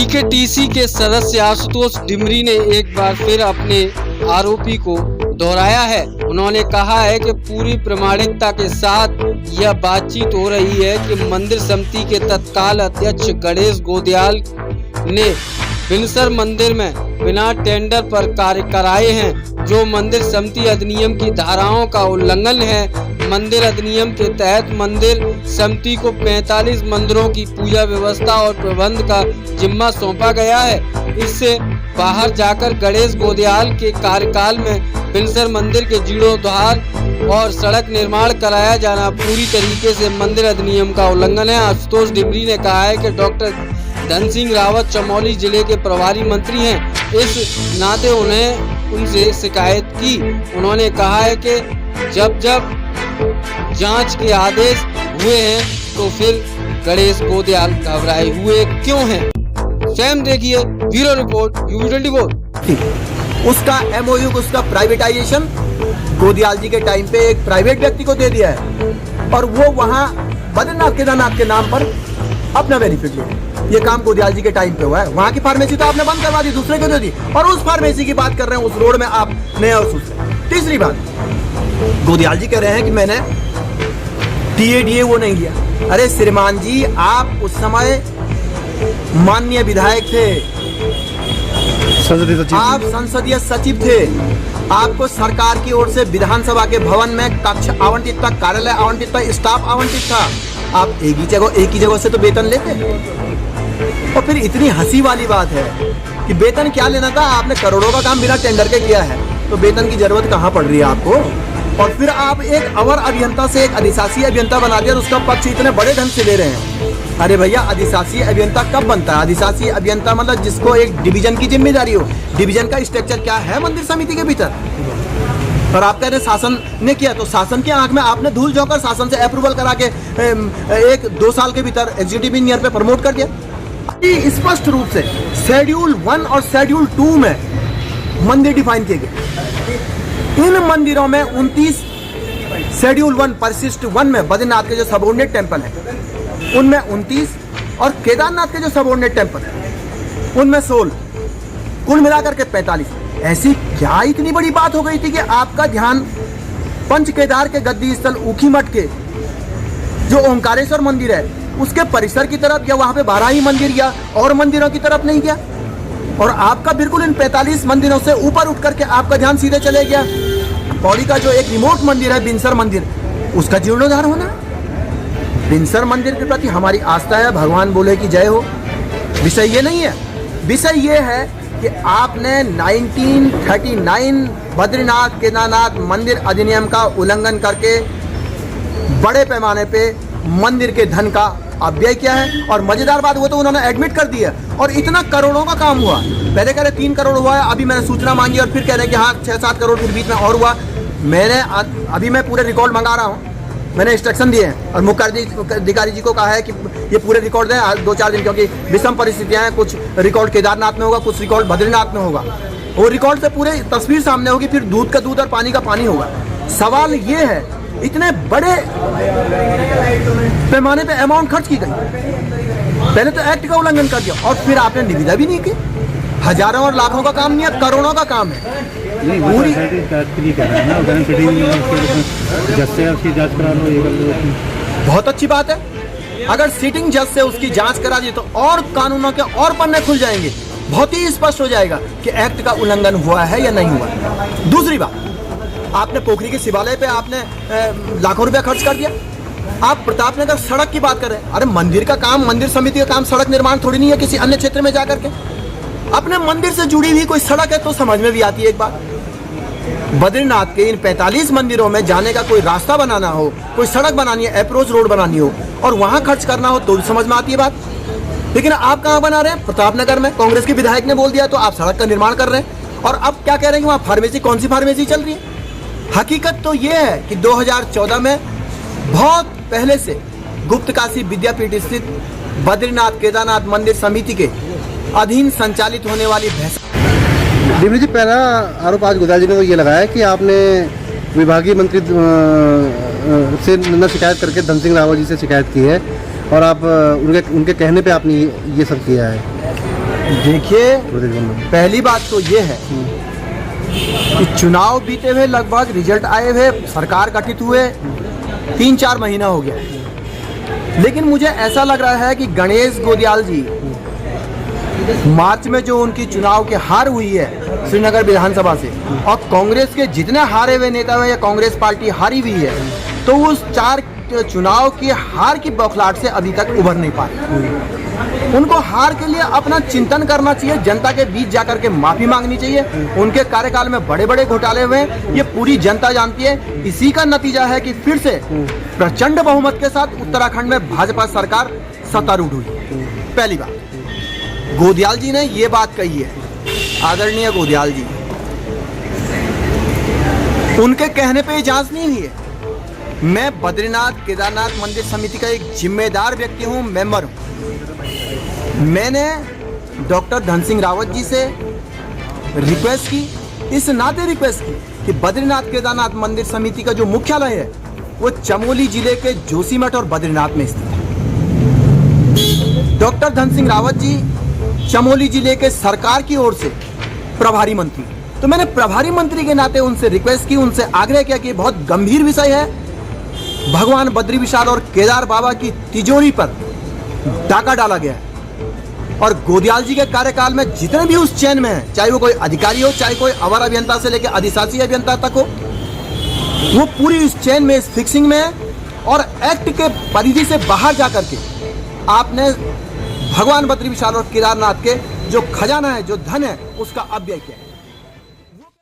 पीकेटीसी के सदस्य आशुतोष डिमरी ने एक बार फिर अपने आरोपी को दोहराया है। उन्होंने कहा है कि पूरी प्रामाणिकता के साथ यह बातचीत हो रही है कि मंदिर समिति के तत्काल अध्यक्ष गणेश गोदयाल ने बिनसर मंदिर में बिना टेंडर पर कार्य कराए हैं, जो मंदिर समिति अधिनियम की धाराओं का उल्लंघन है। मंदिर अधिनियम के तहत मंदिर समिति को 45 मंदिरों की पूजा व्यवस्था और प्रबंध का जिम्मा सौंपा गया है। इससे बाहर जाकर गणेश गोदयाल के कार्यकाल में बिनसर मंदिर के जीर्णोद्धार और सड़क निर्माण कराया जाना पूरी तरीके से मंदिर अधिनियम का उल्लंघन है। आशुतोष डिमरी ने कहा है कि डॉक्टर धन सिंह रावत चमोली जिले के प्रभारी मंत्री हैं, इस नाते उन्हें उनसे शिकायत की। उन्होंने कहा है कि जब जांच के आदेश हुए हैं तो फिर गणेश गोदयाल घबराए हुए क्यों हैं? स्वयं देखिए ब्यूरो रिपोर्ट UV24। उसका MOU उसका प्राइवेटाइजेशन गोदयाल जी के टाइम पे एक प्राइवेट व्यक्ति को दे दिया है और वो वहाँ बद्रीनाथ केदारनाथ के नाम पर अपना बेनिफिट ले। ये काम गोदयाल जी के टाइम पे हुआ है। वहाँ की फार्मेसी तो आपने बंद करवा दी, दूसरे को दे दी, और उस फार्मेसी की बात कर रहे हैं उस रोड में आप नए और दूसरे। तीसरी बात, गोदयाल जी कह रहे हैं कि मैंने TADA वो नहीं लिया। अरे श्रीमान जी, आप उस समय माननीय विधायक थे, आप संसदीय सचिव थे, आपको सरकार की ओर से विधानसभा के भवन में कक्ष आवंटित था, कार्यालय आवंटित था, स्टाफ आवंटित था। आप एक ही जगह से तो वेतन लेते। और फिर इतनी हंसी वाली बात है कि वेतन क्या लेना था, आपने करोड़ों का काम बिना टेंडर के किया है, तो वेतन की जरूरत कहाँ पड़ रही है आपको? और फिर आप एक अवर अभियंता से एक अधिशासी अभियंता बना दिया और उसका पक्ष इतने बड़े ढंग से ले रहे हैं। अरे भैया, अधिशासी अभियंता कब बनता है? अधिशासी अभियंता मतलब जिसको एक डिवीजन की जिम्मेदारी हो। डिवीजन का स्ट्रक्चर क्या है मंदिर समिति के भीतर? और आप कह रहे शासन ने किया, तो शासन की आंख में आपने धूल झोंकर शासन से अप्रूवल करा के 1-2 साल के भीतर एग्जीक्यूटिव इंजीनियर पे प्रमोट कर दिया। स्पष्ट रूप से शेड्यूल 1 और शेड्यूल 2 में मंदिर डिफाइन किए गए। इन मंदिरों में 29 शेड्यूल 1 परिशिष्ट 1 में बद्रीनाथ के जो सबऑर्डिनेट टेम्पल है उनमें 29 और केदारनाथ के जो सबऑर्डिनेट टेम्पल है उनमें 16, कुल मिलाकर के 45। ऐसी क्या इतनी बड़ी बात हो गई थी कि आपका ध्यान पंच केदार के गद्दी स्थल ऊखीमठ के जो ओंकारेश्वर मंदिर है उसके परिसर की तरफ या वहां पे बाराही मंदिर या और मंदिरों की तरफ नहीं गया, और आपका बिल्कुल इन 45 मंदिरों से ऊपर उठ करके आपका ध्यान सीधे चले गया पौड़ी का जो एक रिमोट मंदिर है बिनसर मंदिर, उसका जीर्णोद्धार होना। बिनसर मंदिर के प्रति हमारी आस्था है, भगवान बोले कि जय हो। विषय ये नहीं है, विषय ये है कि आपने 1939 बद्रीनाथ केदारनाथ मंदिर अधिनियम का उल्लंघन करके बड़े पैमाने पे मंदिर के धन का अपव्यय किया है। और मजेदार बात, वो तो उन्होंने एडमिट कर दिया और इतना करोड़ों का काम हुआ। पहले कह रहे 3 करोड़ हुआ है, अभी मैंने सूचना मांगी और फिर कह रहे हैं कि हाँ 6-7 करोड़ के बीच में और हुआ। अभी मैं पूरे रिकॉर्ड मंगा रहा हूँ, मैंने इंस्ट्रक्शन दिए हैं और मुख्य अधिकारी जी को कहा है कि ये पूरे रिकॉर्ड दें 2-4 दिन, क्योंकि विषम परिस्थितियाँ हैं। कुछ रिकॉर्ड केदारनाथ में होगा, कुछ रिकॉर्ड बद्रीनाथ में होगा। वो रिकॉर्ड से पूरे तस्वीर सामने होगी, फिर दूध का दूध और पानी का पानी होगा। सवाल ये है, इतने बड़े पैमाने पे अमाउंट खर्च की गई, पहले तो एक्ट का उल्लंघन कर दिया और फिर आपने निविदा भी नहीं की। हजारों और लाखों का काम नहीं है, करोड़ों का काम है। पूरी बहुत अच्छी बात है, अगर सिटिंग जज से उसकी जांच करा दी तो और कानूनों के और पन्ने खुल जाएंगे, बहुत ही स्पष्ट हो जाएगा कि एक्ट का उल्लंघन हुआ है या नहीं हुआ। दूसरी बात, आपने पोखरी के शिवालय पे आपने लाखों रुपया खर्च कर दिया। आप प्रतापनगर सड़क की बात करें, अरे मंदिर का काम, मंदिर समिति का काम सड़क निर्माण थोड़ी नहीं है किसी अन्य क्षेत्र में जाकर के। अपने मंदिर से जुड़ी हुई कोई सड़क है तो समझ में भी आती है एक बात। बद्रीनाथ के इन 45 मंदिरों में जाने का कोई रास्ता बनाना हो, कोई सड़क बनानी है, अप्रोच रोड बनानी हो और वहां खर्च करना हो तो भी समझ में आती है बात। लेकिन आप कहाँ बना रहे हैं? प्रतापनगर में कांग्रेस के विधायक ने बोल दिया तो आप सड़क का निर्माण कर रहे हैं, और अब क्या कह रहे हैं कि वहाँ फार्मेसी, कौन सी फार्मेसी चल रही है? हकीकत तो ये है कि 2014 में बहुत पहले से गुप्त काशी विद्यापीठ स्थित बद्रीनाथ केदारनाथ मंदिर समिति के अधीन संचालित होने वाली डिमरी जी, पहला आरोप आज गोदयाल जी ने ये लगाया कि आपने विभागीय मंत्री से न शिकायत करके धन सिंह रावत जी से शिकायत की है और आप उनके कहने पे आपने ये सब किया है। देखिए, पहली बात तो ये है कि चुनाव बीते हुए लगभग रिजल्ट आए हुए, सरकार गठित हुए 3-4 महीना हो गया, लेकिन मुझे ऐसा लग रहा है कि गणेश गोदियाल जी मार्च में जो उनकी चुनाव की हार हुई है श्रीनगर विधानसभा से, और कांग्रेस के जितने हारे हुए नेता हुए या कांग्रेस पार्टी हारी हुई है, तो उस 4 चुनाव की हार की बौखलाहट से अभी तक उभर नहीं पाए। उनको हार के लिए अपना चिंतन करना चाहिए, जनता के बीच जाकर के माफी मांगनी चाहिए। उनके कार्यकाल में बड़े बड़े घोटाले हुए, ये पूरी जनता जानती है। इसी का नतीजा है कि फिर से प्रचंड बहुमत के साथ उत्तराखंड में भाजपा सरकार सत्तारूढ़ हुई। पहली बात, गोदियाल जी ने ये बात कही है, आदरणीय गोदियाल जी, उनके कहने पे जांच नहीं हुई है। मैं बद्रीनाथ केदारनाथ मंदिर समिति का एक जिम्मेदार व्यक्ति हूँ, मेंबर हूँ। मैंने डॉक्टर धन सिंह रावत जी से रिक्वेस्ट की, इस नाते रिक्वेस्ट की कि बद्रीनाथ केदारनाथ मंदिर समिति का जो मुख्यालय है वो चमोली जिले के जोशीमठ और बद्रीनाथ में स्थित है। डॉक्टर धन सिंह रावत जी चमोली जिले के सरकार की ओर से प्रभारी मंत्री, तो मैंने प्रभारी मंत्री के नाते उनसे रिक्वेस्ट की, उनसे आग्रह किया कि बहुत गंभीर विषय है, भगवान बद्री विशाल और केदार बाबा की तिजोरी पर डाका डाला गया है, और गोदियाल जी के कार्यकाल में जितने भी उस चेन में है, चाहे वो कोई अधिकारी हो, चाहे कोई अवर अभियंता से लेकर अधिशासी अभियंता तक हो, वो पूरी इस चेन में, इस फिक्सिंग में है, और एक्ट के परिधि से बाहर जाकर के आपने भगवान बद्री विशाल और केदारनाथ के जो खजाना है, जो धन है, उसका अपव्यय किया है।